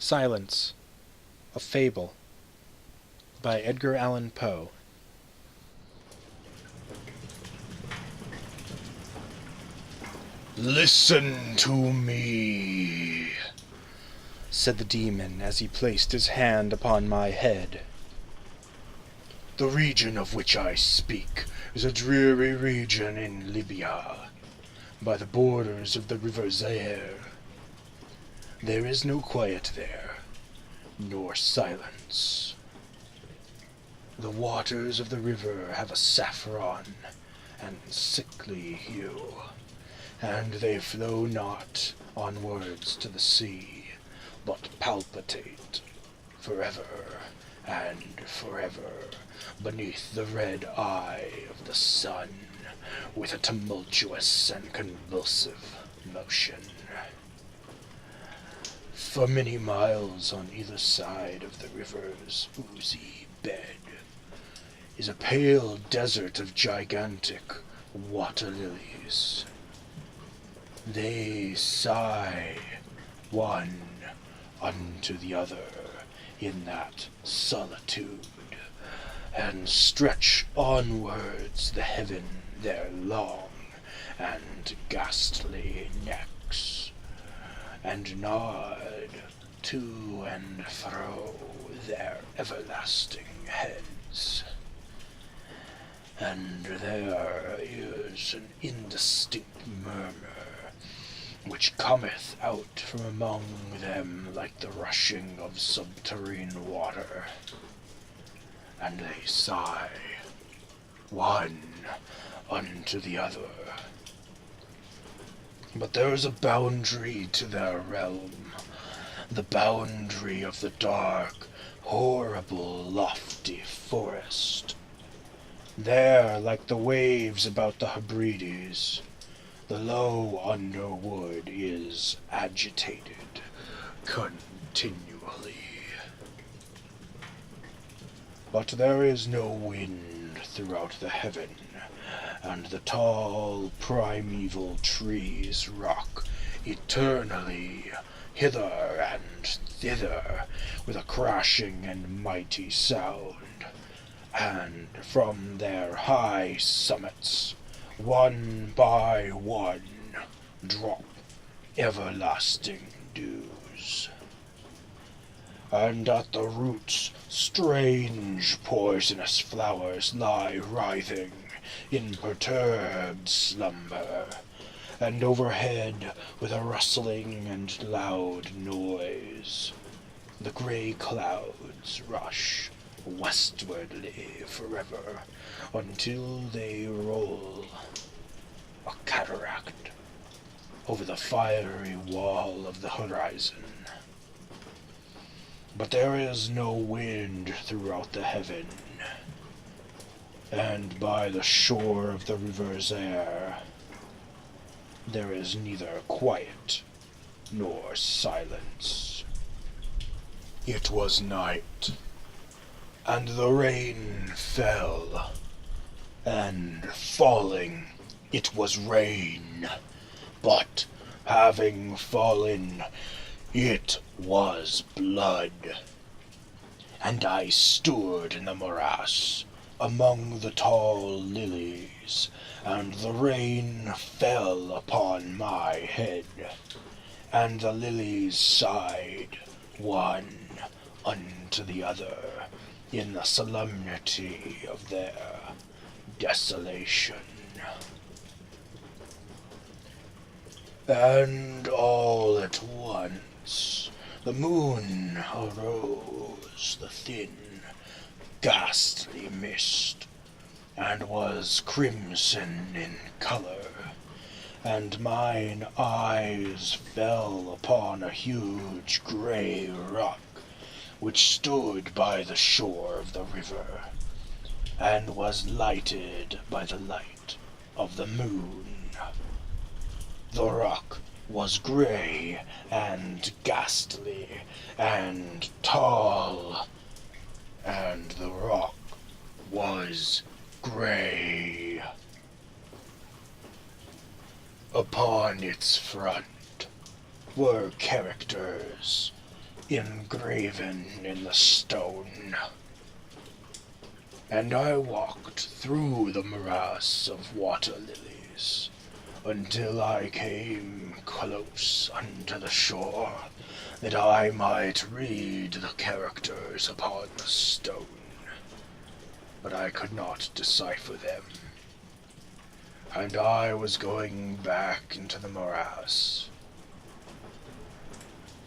Silence, a Fable, by Edgar Allan Poe. "Listen to me," said the demon as he placed his hand upon my head. "The region of which I speak is a dreary region in Libya, by the borders of the river Zaire. There is no quiet there, nor silence. The waters of the river have a saffron and sickly hue, and they flow not onwards to the sea, but palpitate forever and forever beneath the red eye of the sun with a tumultuous and convulsive motion. For many miles on either side of the river's oozy bed is a pale desert of gigantic water lilies. They sigh one unto the other in that solitude, and stretch onwards the heaven their long and ghastly necks, and nod to and fro their everlasting heads. And there is an indistinct murmur which cometh out from among them like the rushing of subterranean water, and they sigh one unto the other. But there is a boundary to their realm, the boundary of the dark, horrible, lofty forest. There, like the waves about the Hebrides, the low underwood is agitated continually. But there is no wind throughout the heaven, and the tall primeval trees rock eternally hither and thither with a crashing and mighty sound, and from their high summits, one by one, drop everlasting dews. And at the roots strange poisonous flowers lie writhing in perturbed slumber, and overhead, with a rustling and loud noise, the grey clouds rush westwardly forever until they roll, a cataract, over the fiery wall of the horizon. But there is no wind throughout the heaven, and by the shore of the river Zaire there is neither quiet nor silence. It was night, and the rain fell, and falling it was rain, but having fallen it was blood. And I stood in the morass among the tall lilies, and the rain fell upon my head, and the lilies sighed one unto the other in the solemnity of their desolation. And all at once the moon arose, the thin, ghastly mist, and was crimson in color, and mine eyes fell upon a huge grey rock which stood by the shore of the river, and was lighted by the light of the moon. The rock was grey and ghastly and tall, and the rock was grey. Upon its front were characters engraven in the stone. And I walked through the morass of water lilies until I came close unto the shore, that I might read the characters upon the stone. But I could not decipher them. And I was going back into the morass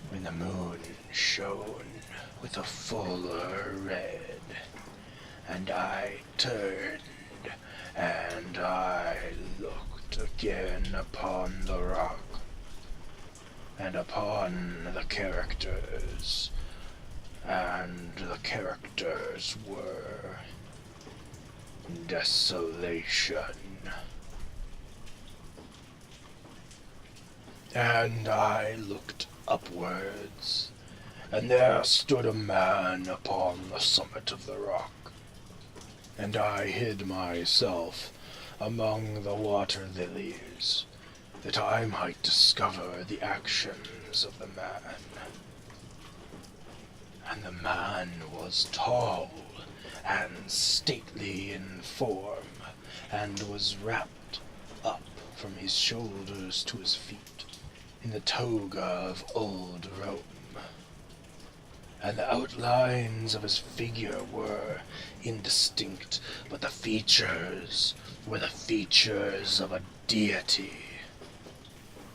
when the moon shone with a fuller red, and I turned and I looked again upon the rock and upon the characters, and the characters were desolation. And I looked upwards, and there stood a man upon the summit of the rock, and I hid myself among the water lilies, that I might discover the actions of the man. And the man was tall and stately in form, and was wrapped up from his shoulders to his feet in the toga of old Rome. And the outlines of his figure were indistinct, but the features were the features of a deity.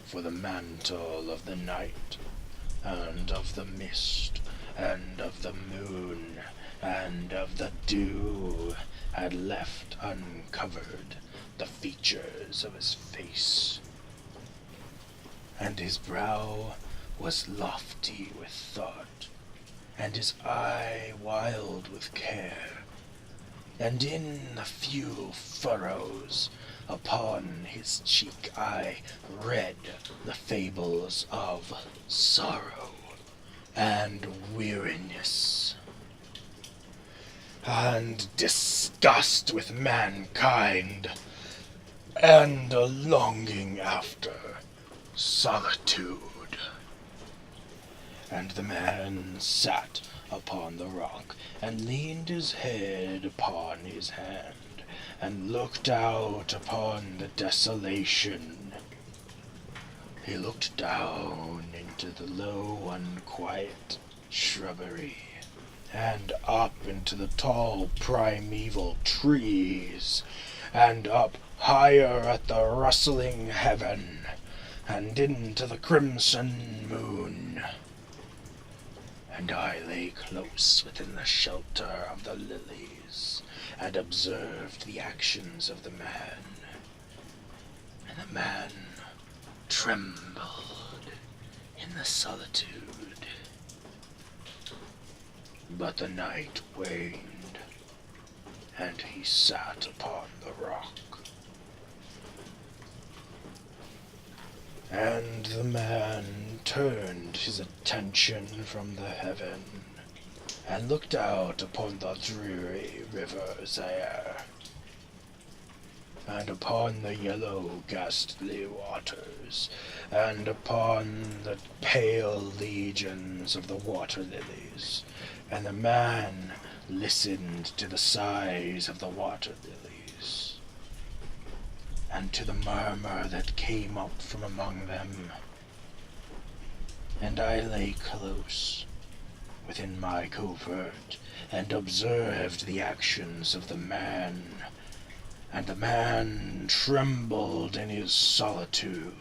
For the mantle of the night, and of the mist, and of the moon, and of the dew, had left uncovered the features of his face. And his brow was lofty with thought, and his eye wild with care, and in the few furrows upon his cheek I read the fables of sorrow and weariness, and disgust with mankind, and a longing after solitude. And the man sat upon the rock, and leaned his head upon his hand, and looked out upon the desolation. He looked down into the low, unquiet shrubbery, and up into the tall primeval trees, and up higher at the rustling heaven, and into the crimson moon. And I lay close within the shelter of the lilies, and observed the actions of the man. And the man trembled in the solitude. But the night waned, and he sat upon the rock. And the man turned his attention from the heaven, and looked out upon the dreary river's air, and upon the yellow ghastly waters, and upon the pale legions of the water lilies, and the man listened to the sighs of the water lilies, and to the murmur that came up from among them. And I lay close within my covert, and observed the actions of the man. And the man trembled in his solitude.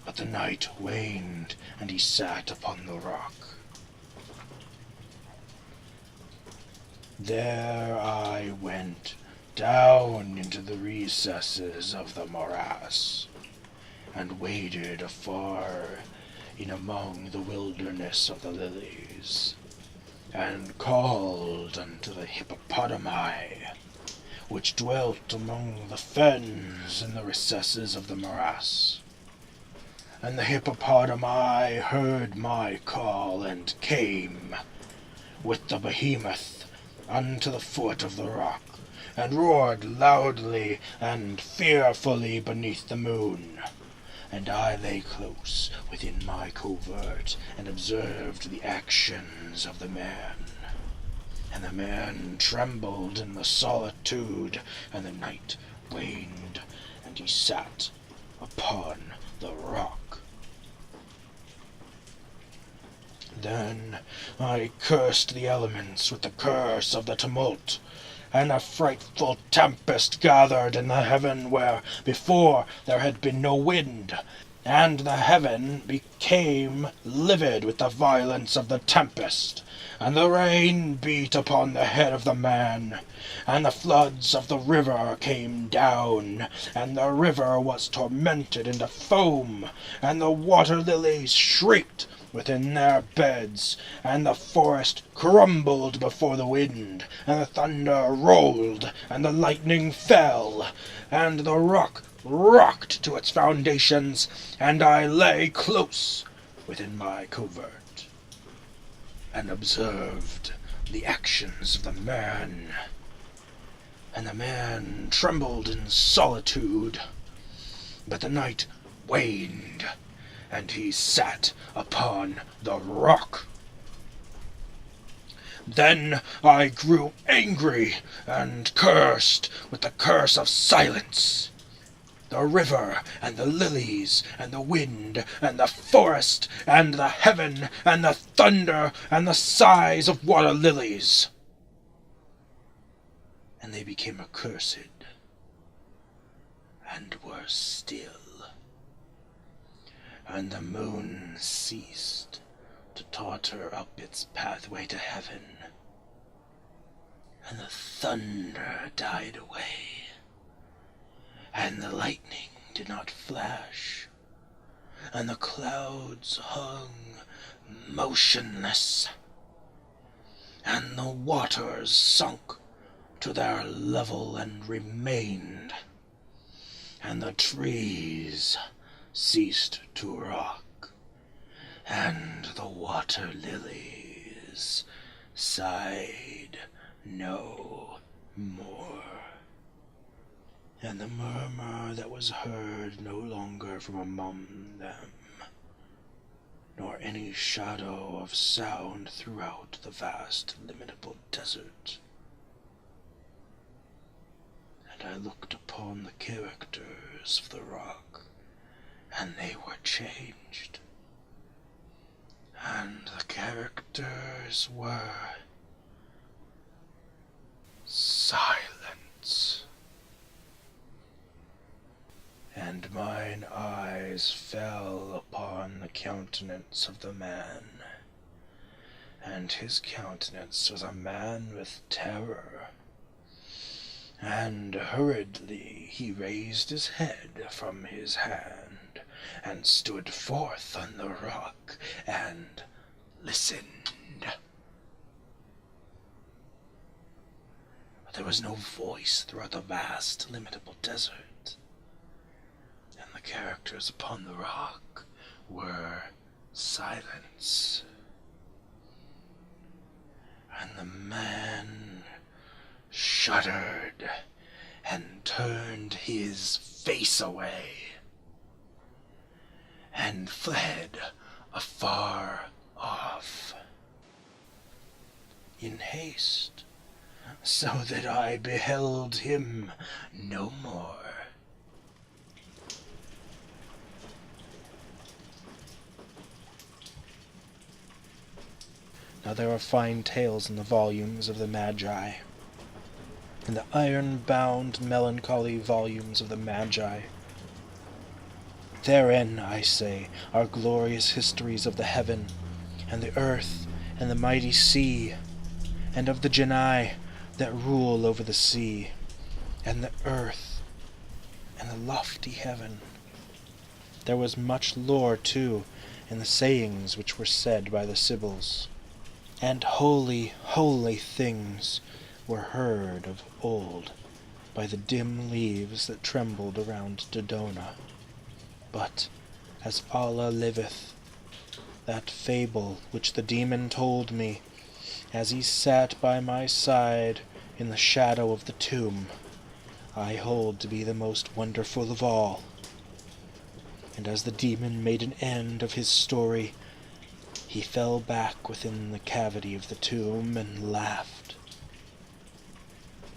But the night waned, and he sat upon the rock. There I went, down into the recesses of the morass, and waded afar in among the wilderness of the lilies, and called unto the hippopotami, which dwelt among the fens in the recesses of the morass. And the hippopotami heard my call, and came with the behemoth unto the foot of the rock, and roared loudly and fearfully beneath the moon. and I lay close within my covert and observed the actions of the man. And the man trembled in the solitude, and the night waned, and he sat upon the rock. Then I cursed the elements with the curse of the tumult, and a frightful tempest gathered in the heaven where before there had been no wind, and the heaven became livid with the violence of the tempest, and the rain beat upon the head of the man, and the floods of the river came down, and the river was tormented into foam, and the water lilies shrieked within their beds, and the forest crumbled before the wind, and the thunder rolled, and the lightning fell, and the rock rocked to its foundations, and I lay close within my covert, and observed the actions of the man. And the man trembled in solitude, but the night waned, and he sat upon the rock. Then I grew angry, and cursed with the curse of silence the river, and the lilies, and the wind, and the forest, and the heaven, and the thunder, and the sighs of water lilies. And they became accursed, and were still. And the moon ceased to totter up its pathway to heaven, and the thunder died away, and the lightning did not flash, and the clouds hung motionless, and the waters sunk to their level and remained, and the trees ceased to rock, and the water lilies sighed no more. And the murmur that was heard no longer from among them, nor any shadow of sound throughout the vast illimitable desert. And I looked upon the characters of the rock, and they were changed. And the characters were silence. And mine eyes fell upon the countenance of the man, and his countenance was a man with terror. And hurriedly he raised his head from his hand, and stood forth on the rock, and listened. But there was no voice throughout the vast, illimitable desert. And the characters upon the rock were silence. And the man shuddered and turned his face away and fled afar off in haste, so that I beheld him no more. Now there are fine tales in the volumes of the Magi, in the iron-bound, melancholy volumes of the Magi. Therein, I say, are glorious histories of the heaven, and the earth, and the mighty sea, and of the genii that rule over the sea, and the earth, and the lofty heaven. There was much lore, too, in the sayings which were said by the Sibyls. And holy, holy things were heard of old by the dim leaves that trembled around Dodona. But, as Allah liveth, that fable which the demon told me, as he sat by my side in the shadow of the tomb, I hold to be the most wonderful of all. And as the demon made an end of his story, he fell back within the cavity of the tomb and laughed.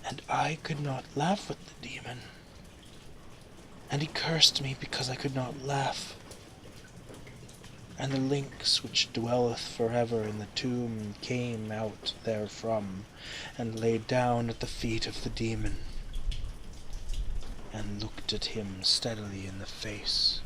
And I could not laugh with the demon. And he cursed me because I could not laugh. And the lynx which dwelleth forever in the tomb came out therefrom, and lay down at the feet of the demon, and looked at him steadily in the face.